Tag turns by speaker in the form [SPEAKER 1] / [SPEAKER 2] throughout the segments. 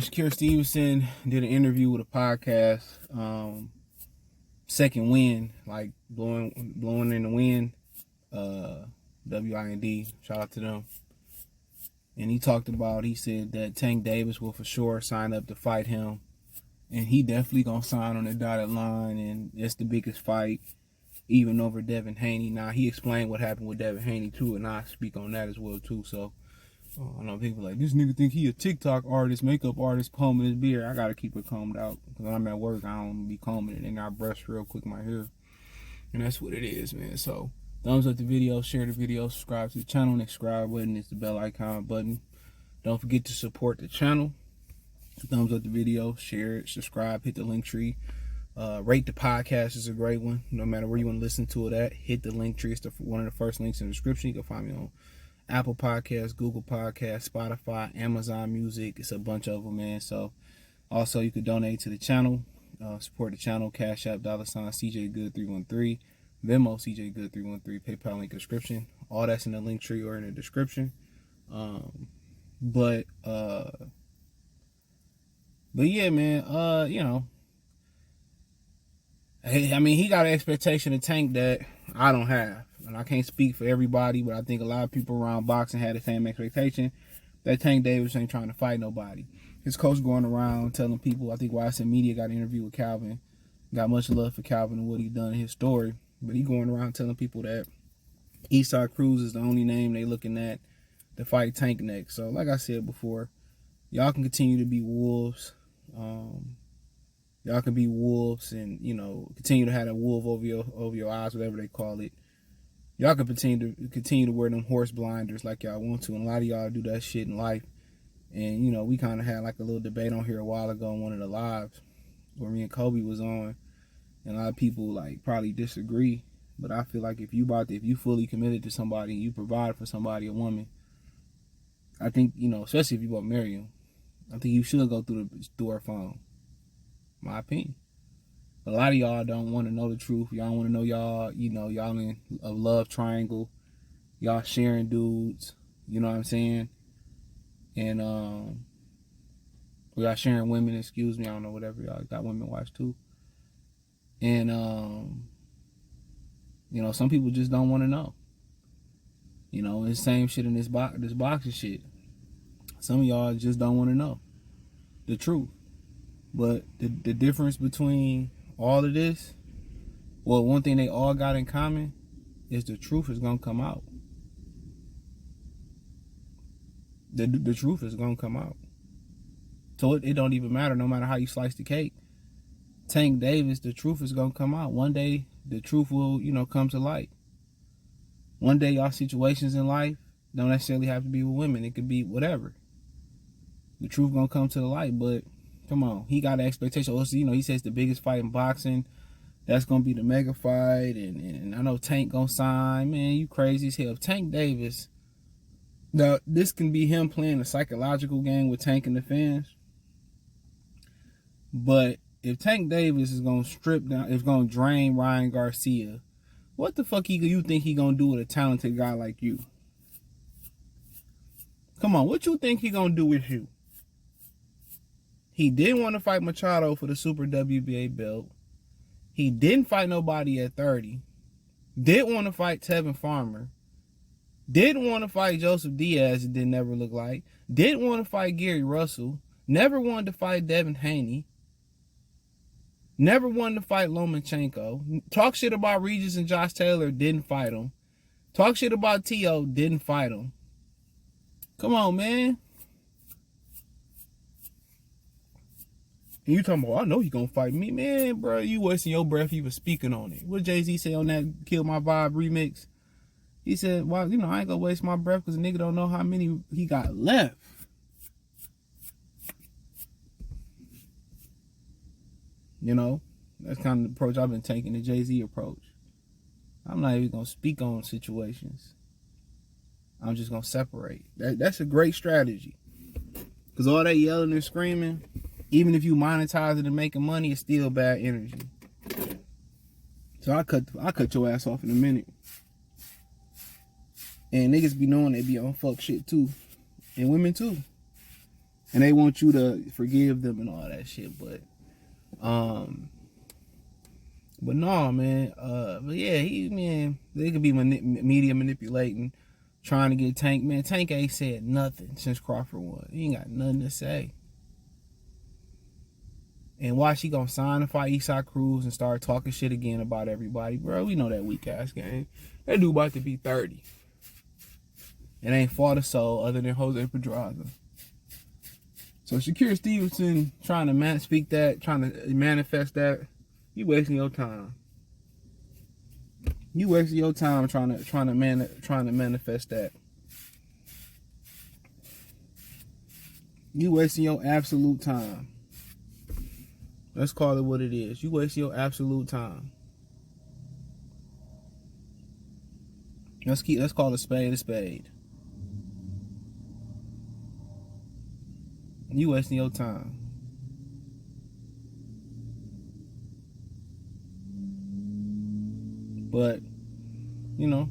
[SPEAKER 1] man, Shakur Stevenson did an interview with a podcast, Second Wind, like blowing in the wind, WIND, shout out to them. And he said that Tank Davis will for sure sign up to fight him. And he definitely gonna sign on the dotted line, and it's the biggest fight, even over Devin Haney. Now, he explained what happened with Devin Haney too, and I speak on that as well too. So I know people like, this nigga think he a TikTok artist, makeup artist, combing his beard. I gotta keep it combed out, because when I'm at work, I don't be combing it, and I brush real quick my hair. And that's what it is, man. So thumbs up the video, share the video, subscribe to the channel. Next subscribe button is the bell icon button. Don't forget to support the channel. Thumbs up the video, share it, subscribe, hit the link tree. Rate the podcast is a great one. No matter where you want to listen to it at, hit the link tree. It's one of the first links in the description. You can find me on Apple Podcasts, Google Podcasts, Spotify, Amazon Music. It's a bunch of them, man. So also you could donate to the channel, support the channel, Cash App, $CJGood313, Venmo CJGood313, PayPal link in the description. All that's in the link tree or in the description. But yeah, man, you know, I mean, he got an expectation of Tank that I don't have. And I can't speak for everybody, but I think a lot of people around boxing had the same expectation that Tank Davis ain't trying to fight nobody. His coach going around telling people, I think YSN Media got an interview with Calvin, got much love for Calvin and what he done in his story, but he going around telling people that Eastside Cruz is the only name they looking at to fight Tank next. So like I said before, y'all can continue to be wolves. Y'all can be wolves and, you know, continue to have that wolf over your eyes, whatever they call it. Y'all can continue to wear them horse blinders like y'all want to, and a lot of y'all do that shit in life. And, you know, we kind of had like a little debate on here a while ago on one of the lives where me and Kobe was on, and a lot of people like probably disagree. But I feel like if you fully committed to somebody and you provide for somebody, a woman, I think, you know, especially if you want to marry him, I think you should go through her phone. My opinion. A lot of y'all don't want to know the truth. Y'all want to know y'all in a love triangle. Y'all sharing dudes. You know what I'm saying? And y'all sharing women, excuse me. I don't know, whatever. Y'all got women watch too. And you know, some people just don't want to know. You know, it's the same shit in this boxing shit. Some of y'all just don't want to know the truth. But the difference between all of this, well, one thing they all got in common is the truth is going to come out. The truth is going to come out. So it don't even matter, no matter how you slice the cake. Tank Davis, the truth is going to come out. One day, the truth will, you know, come to light. One day, y'all situations in life don't necessarily have to be with women. It could be whatever. The truth going to come to the light, but come on, he got an expectation. Also, you know, he says the biggest fight in boxing, that's gonna be the mega fight, and I know Tank gonna sign. Man, you crazy as hell. Tank Davis, now this can be him playing a psychological game with Tank and the fans. But if Tank Davis is gonna strip down, is gonna drain Ryan Garcia, what the fuck you think he gonna do with a talented guy like you? Come on, what you think he gonna do with you? He didn't want to fight Machado for the Super WBA belt. He didn't fight nobody at 30. Didn't want to fight Tevin Farmer. Didn't want to fight Joseph Diaz, it didn't ever look like. Didn't want to fight Gary Russell. Never wanted to fight Devin Haney. Never wanted to fight Lomachenko. Talk shit about Regis and Josh Taylor, didn't fight him. Talk shit about T.O., didn't fight him. Come on, man. And you talking about, I know he gonna fight me. Man, bro, you wasting your breath even speaking on it. What Jay-Z say on that Kill My Vibe remix? He said, well, you know, I ain't gonna waste my breath because a nigga don't know how many he got left. You know, that's kind of the approach I've been taking, the Jay-Z approach. I'm not even gonna speak on situations. I'm just gonna separate. That's a great strategy. Because all that yelling and screaming, even if you monetize it and making money, it's still bad energy. So I cut your ass off in a minute. And niggas be knowing they be on fuck shit too. And women too. and they want you to forgive them and all that shit. But no, man. But yeah, they could be media manipulating, trying to get Tank. Man, Tank ain't said nothing since Crawford won. He ain't got nothing to say. And watch, he gonna sign and fight Eastside Cruz and start talking shit again about everybody. Bro, we know that weak ass game. That dude about to be 30. And ain't fought a soul other than Jose Pedraza. So Shakur Stevenson trying to manifest that, you wasting your time. You wasting your time trying to manifest that. You wasting your absolute time. Let's call it what it is. You wasting your absolute time. Let's call a spade a spade. You wasting your time. But, you know,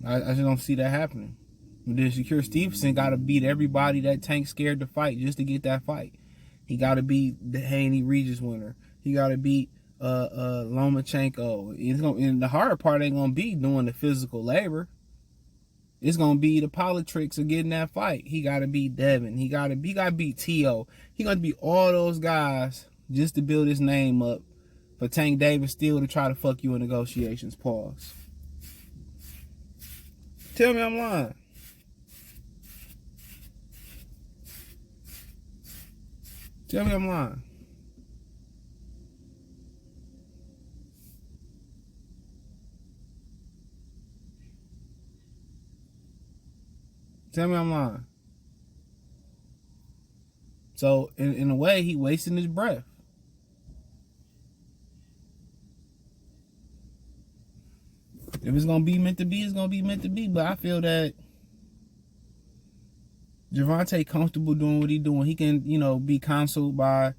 [SPEAKER 1] I just don't see that happening. Then Shakur Stevenson got to beat everybody that Tank scared to fight just to get that fight. He got to beat the Haney Regis winner. He got to beat Lomachenko. And the hard part ain't going to be doing the physical labor. It's going to be the politics of getting that fight. He got to beat Devin. He got to beat T.O. He got to beat all those guys just to build his name up for Tank Davis still to try to fuck you in negotiations. Pause. Tell me I'm lying. Tell me I'm lying. Tell me I'm lying. So, in a way, he wasting his breath. If it's going to be meant to be, it's going to be meant to be. But I feel that Gervonta comfortable doing what he doing. He can, be counseled by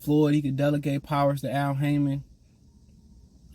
[SPEAKER 1] Floyd. He could delegate powers to Al Heyman.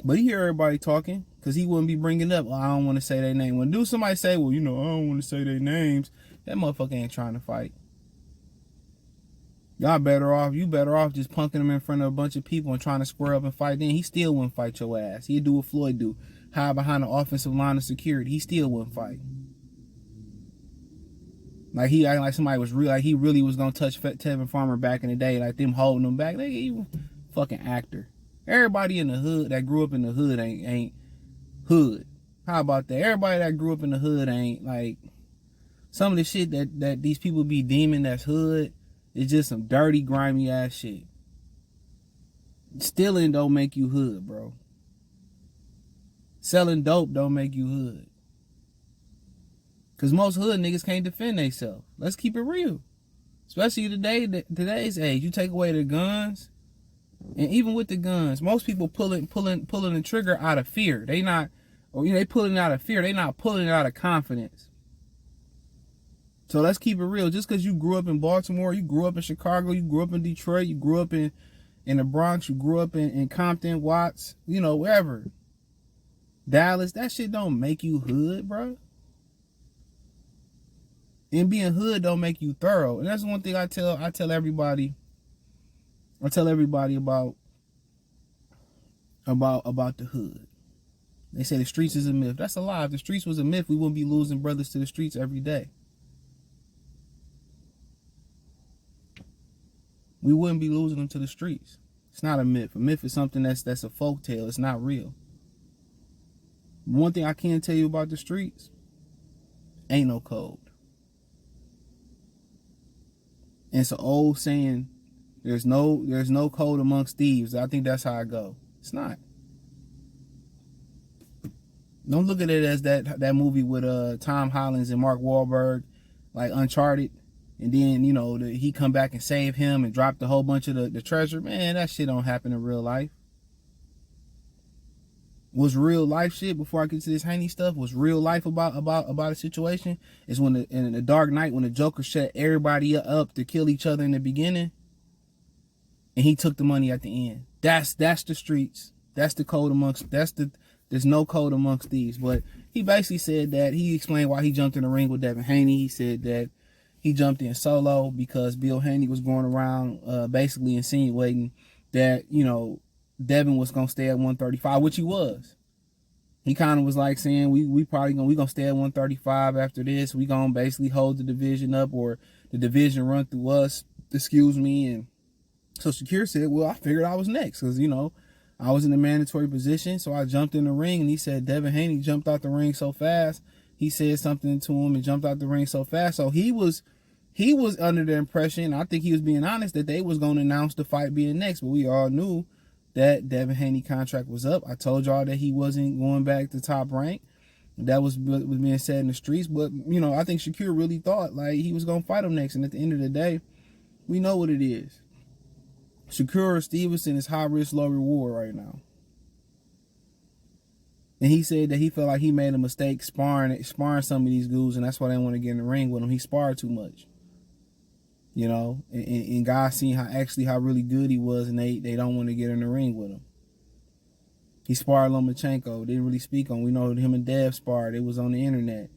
[SPEAKER 1] But he hear everybody talking because he wouldn't be bringing up, I don't want to say their name. When somebody say, well, I don't want to say their names, that motherfucker ain't trying to fight. You better off just punking him in front of a bunch of people and trying to square up and fight. Then he still wouldn't fight your ass. He'd do what Floyd do. Hide behind the offensive line of security. He still wouldn't fight. Like he acting like somebody was real, like he really was gonna touch Tevin Farmer back in the day, like them holding him back. Like he fucking actor. Everybody in the hood that grew up in the hood ain't hood. How about that? Everybody that grew up in the hood ain't like some of the shit that these people be deeming that's hood is just some dirty, grimy ass shit. Stealing don't make you hood, bro. Selling dope don't make you hood. Because most hood niggas can't defend themselves. Let's keep it real. Especially today's age. You take away the guns, and even with the guns, most people pulling the trigger out of fear. They pulling it out of fear. They not pulling it out of confidence. So let's keep it real. Just because you grew up in Baltimore, you grew up in Chicago, you grew up in Detroit, you grew up in the Bronx, you grew up in Compton, Watts, wherever. Dallas, that shit don't make you hood, bro. And being hood don't make you thorough. And that's one thing I tell everybody. I tell everybody about the hood. They say the streets is a myth. That's a lie. If the streets was a myth, we wouldn't be losing brothers to the streets every day. We wouldn't be losing them to the streets. It's not a myth. A myth is something that's a folktale. It's not real. One thing I can tell you about the streets, ain't no code. And it's an old saying, there's no code amongst thieves. I think that's how I go. It's not. Don't look at it as that movie with Tom Holland and Mark Wahlberg, like Uncharted, and then he come back and save him and drop the whole bunch of the treasure. Man, that shit don't happen in real life. What's real life shit, before I get to this Haney stuff, what's real life about a situation is when in the Dark Knight, when the Joker shut everybody up to kill each other in the beginning, and he took the money at the end. That's the streets. That's the code there's no code amongst these. But he basically said that, he explained why he jumped in the ring with Devin Haney. He said that he jumped in solo because Bill Haney was going around basically insinuating that, you know, Devin was gonna stay at 135, which he was. He kind of was like saying we gonna stay at 135 after this. We gonna basically hold the division up, or the division run through us. Excuse me. And so Shakur said, well, I figured I was next because, you know, I was in a mandatory position. So I jumped in the ring, and he said Devin Haney jumped out the ring so fast. He said something to him and jumped out the ring so fast. So he was under the impression, I think he was being honest, that they was going to announce the fight being next. But we all knew that Devin Haney contract was up. I told y'all that he wasn't going back to top rank. That was being said in the streets. But, you know, I think Shakur really thought like he was going to fight him next. And at the end of the day, we know what it is. Shakur Stevenson is high risk, low reward right now. And he said that he felt like he made a mistake sparring some of these dudes, and that's why they want to get in the ring with him. He sparred too much. You know, and guys seen how really good he was, and they don't want to get in the ring with him. He sparred Lomachenko, didn't really speak on. We know him and Dev sparred. It was on the internet.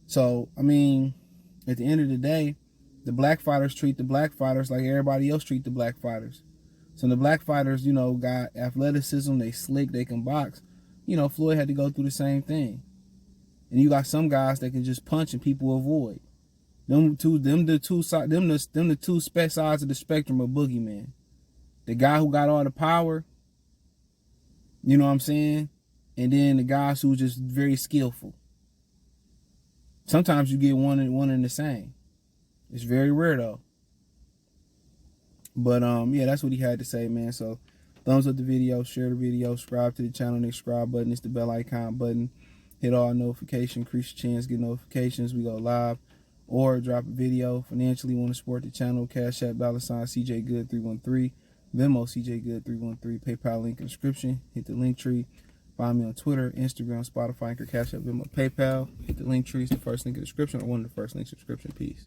[SPEAKER 1] So, I mean, at the end of the day, the black fighters treat the black fighters like everybody else treat the black fighters. So the black fighters, you know, got athleticism, they slick, they can box. You know, Floyd had to go through the same thing. And you got some guys that can just punch and people avoid. Them the two sides of the spectrum of boogeyman. The guy who got all the power, you know what I'm saying? And then the guys who just very skillful. Sometimes you get one and the same. It's very rare though. But yeah, that's what he had to say, man. So thumbs up the video, share the video, subscribe to the channel. The subscribe button is the bell icon button. Hit all notifications, increase your chance, get notifications. We go live or drop a video. Financially want to support the channel, Cash App, $CJ Good 313, Venmo CJ Good 313, PayPal link in the description. Hit the link tree. Find me on Twitter, Instagram, Spotify, Anchor, Cash App, Venmo, PayPal. Hit the link tree. It's the first link in the description, or one of the first links in the description. Peace.